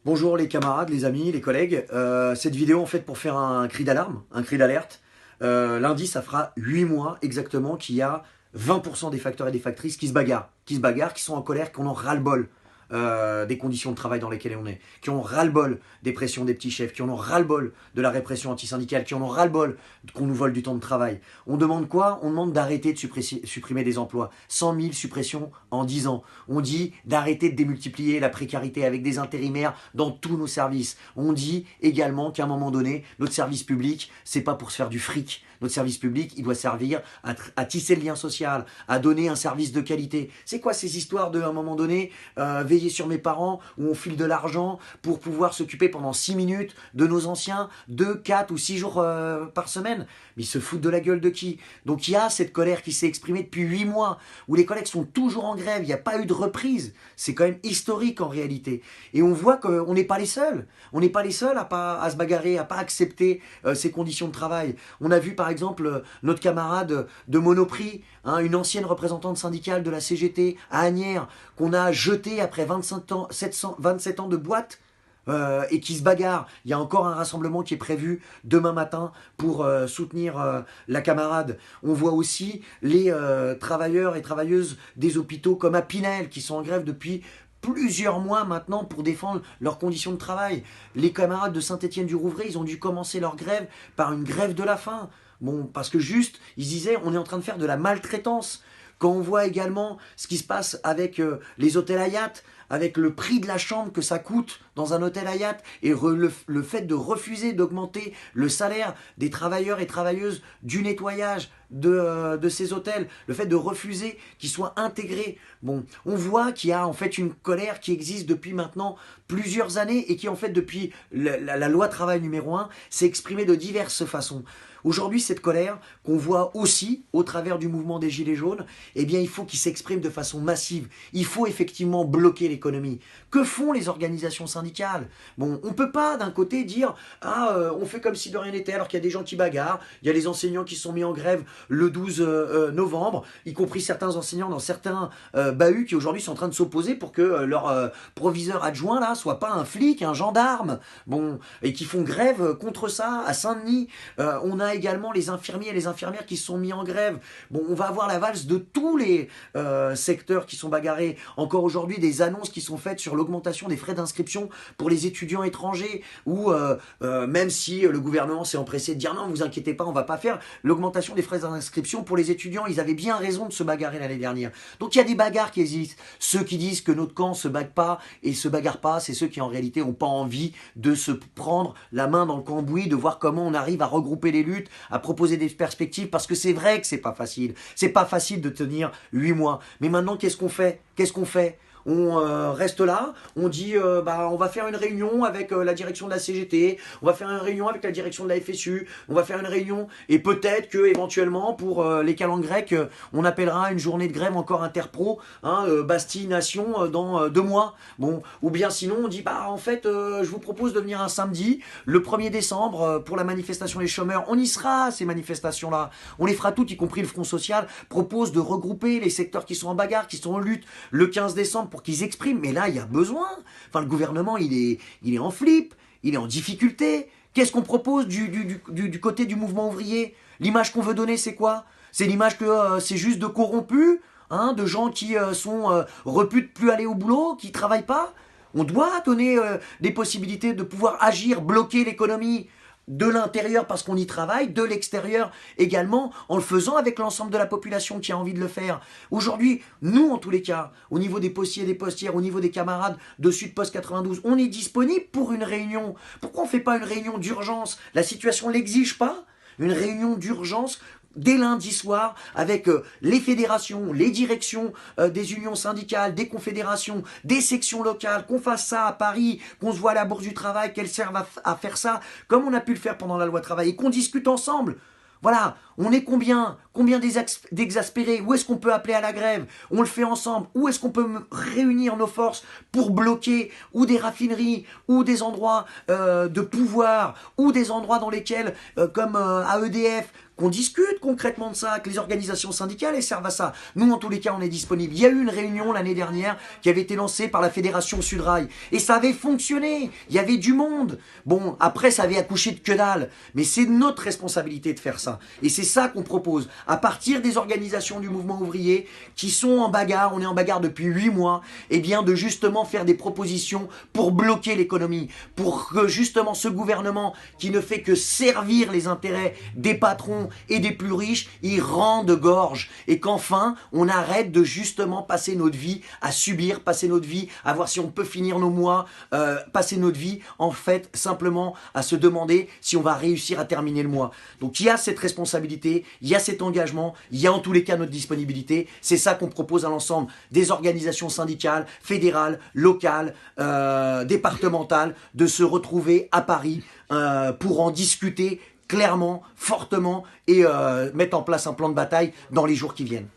Bonjour les camarades, les amis, les collègues. Cette vidéo en fait pour faire un cri d'alarme, un cri d'alerte. Lundi, ça fera 8 mois exactement qu'il y a 20% des facteurs et des factrices qui se bagarrent, qui sont en colère, qui en ont ras-le-bol des conditions de travail dans lesquelles on est, qui ont ras-le-bol des pressions des petits chefs, qui en ont ras-le-bol de la répression antisyndicale, qui en ont ras-le-bol qu'on nous vole du temps de travail. On demande quoi? On demande d'arrêter de supprimer des emplois. 100 000 suppressions en 10 ans. On dit d'arrêter de démultiplier la précarité avec des intérimaires dans tous nos services. On dit également qu'à un moment donné, notre service public, c'est pas pour se faire du fric. Notre service public, il doit servir à tisser le lien social, à donner un service de qualité. C'est quoi ces histoires de, à un moment donné, veiller sur mes parents, où on file de l'argent pour pouvoir s'occuper pendant 6 minutes de nos anciens, 2, 4 ou 6 jours par semaine? Mais ils se foutent de la gueule de qui? Donc il y a cette colère qui s'est exprimée depuis 8 mois, où les collègues sont toujours en grève, il n'y a pas eu de reprise. C'est quand même historique en réalité. Et on voit qu'on n'est pas les seuls. On n'est pas les seuls à se bagarrer, à pas accepter ces conditions de travail. On a vu par exemple notre camarade de Monoprix, hein, une ancienne représentante syndicale de la CGT à Asnières, qu'on a jetée après 27 ans de boîte et qui se bagarre. Il y a encore un rassemblement qui est prévu demain matin pour soutenir la camarade. On voit aussi les travailleurs et travailleuses des hôpitaux comme à Pinel qui sont en grève depuis plusieurs mois maintenant pour défendre leurs conditions de travail. Les camarades de Saint-Étienne-du-Rouvray, ils ont dû commencer leur grève par une grève de la faim. Bon, parce que juste, ils disaient, on est en train de faire de la maltraitance. Quand on voit également ce qui se passe avec les hôtels Hayat, avec le prix de la chambre que ça coûte dans un hôtel Hayat, et le fait de refuser d'augmenter le salaire des travailleurs et travailleuses du nettoyage de ces hôtels, le fait de refuser qu'ils soient intégrés. Bon, on voit qu'il y a en fait une colère qui existe depuis maintenant plusieurs années et qui en fait depuis la loi travail numéro 1 s'est exprimée de diverses façons. Aujourd'hui, cette colère qu'on voit aussi au travers du mouvement des Gilets jaunes, eh bien, il faut qu'il s'exprime de façon massive. Il faut effectivement bloquer l'économie. Que font les organisations syndicales? Bon, on ne peut pas d'un côté dire ah, on fait comme si de rien n'était alors qu'il y a des gens qui bagarrent, il y a les enseignants qui se sont mis en grève le 12 novembre, y compris certains enseignants dans certains bahuts qui aujourd'hui sont en train de s'opposer pour que leur proviseur adjoint là soit pas un flic, un gendarme, bon, et qui font grève contre ça à Saint-Denis. On a également les infirmiers et les infirmières qui se sont mis en grève. Bon, on va avoir la valse de tous les secteurs qui sont bagarrés. Encore aujourd'hui, des annonces qui sont faites sur l'augmentation des frais d'inscription pour les étudiants étrangers, ou même si le gouvernement s'est empressé de dire non, vous inquiétez pas, on va pas faire l'augmentation des frais d'inscription pour les étudiants. Ils avaient bien raison de se bagarrer l'année dernière. Donc il y a des bagarres qui existent. Ceux qui disent que notre camp se bagarre pas et se bagarre pas, c'est ceux qui en réalité n'ont pas envie de se prendre la main dans le cambouis, de voir comment on arrive à regrouper les luttes, à proposer des perspectives, parce que c'est vrai que c'est pas facile. C'est pas facile de tenir 8 mois. Mais maintenant, qu'est-ce qu'on fait? Qu'est-ce qu'on fait? On reste là, on dit bah, on va faire une réunion avec la direction de la CGT, on va faire une réunion avec la direction de la FSU, on va faire une réunion, et peut-être que éventuellement pour les calendes grecques, on appellera une journée de grève encore interpro, hein, Bastille Nation dans 2 mois. Bon, ou bien sinon on dit bah en fait je vous propose de venir un samedi, le 1er décembre, pour la manifestation des chômeurs. On y sera à ces manifestations-là, on les fera toutes, y compris le Front Social propose de regrouper les secteurs qui sont en bagarre, qui sont en lutte, le 15 décembre pour qu'ils expriment. Mais là, il y a besoin. Enfin, le gouvernement, il est en flip, il est en difficulté. Qu'est-ce qu'on propose du côté du mouvement ouvrier? L'image qu'on veut donner, c'est quoi? C'est l'image que c'est juste de corrompus, hein, de gens qui sont repus de plus aller au boulot, qui travaillent pas. On doit donner des possibilités de pouvoir agir, bloquer l'économie de l'intérieur parce qu'on y travaille, de l'extérieur également, en le faisant avec l'ensemble de la population qui a envie de le faire. Aujourd'hui, nous en tous les cas, au niveau des postiers et des postières, au niveau des camarades de Sud Post 92, on est disponible pour une réunion. Pourquoi on ne fait pas une réunion d'urgence? La situation ne l'exige pas. Une réunion d'urgence dès lundi soir avec les fédérations, les directions des unions syndicales, des confédérations, des sections locales, qu'on fasse ça à Paris, qu'on se voit à la Bourse du Travail, qu'elles servent à faire ça, comme on a pu le faire pendant la loi travail, et qu'on discute ensemble. Voilà, On est combien? Combien d'exaspérés? Où est-ce qu'on peut appeler à la grève? On le fait ensemble. Où est-ce qu'on peut réunir nos forces pour bloquer ou des raffineries, ou des endroits de pouvoir, ou des endroits dans lesquels, comme à EDF, qu'on discute concrètement de ça, que les organisations syndicales elles servent à ça. Nous, en tous les cas, on est disponible. Il y a eu une réunion l'année dernière qui avait été lancée par la Fédération Sudrail. Et ça avait fonctionné. Il y avait du monde. Bon, après, ça avait accouché de que dalle. Mais c'est notre responsabilité de faire ça. Et c'est ça qu'on propose. À partir des organisations du mouvement ouvrier qui sont en bagarre, on est en bagarre depuis 8 mois, eh bien, de justement faire des propositions pour bloquer l'économie. Pour que justement ce gouvernement qui ne fait que servir les intérêts des patrons et des plus riches, ils rendent gorge. Et qu'enfin, on arrête de justement passer notre vie à subir, passer notre vie à voir si on peut finir nos mois, passer notre vie, en fait, simplement à se demander si on va réussir à terminer le mois. Donc il y a cette responsabilité, il y a cet engagement, il y a en tous les cas notre disponibilité. C'est ça qu'on propose à l'ensemble des organisations syndicales, fédérales, locales, départementales, de se retrouver à Paris pour en discuter clairement, fortement, et mettre en place un plan de bataille dans les jours qui viennent.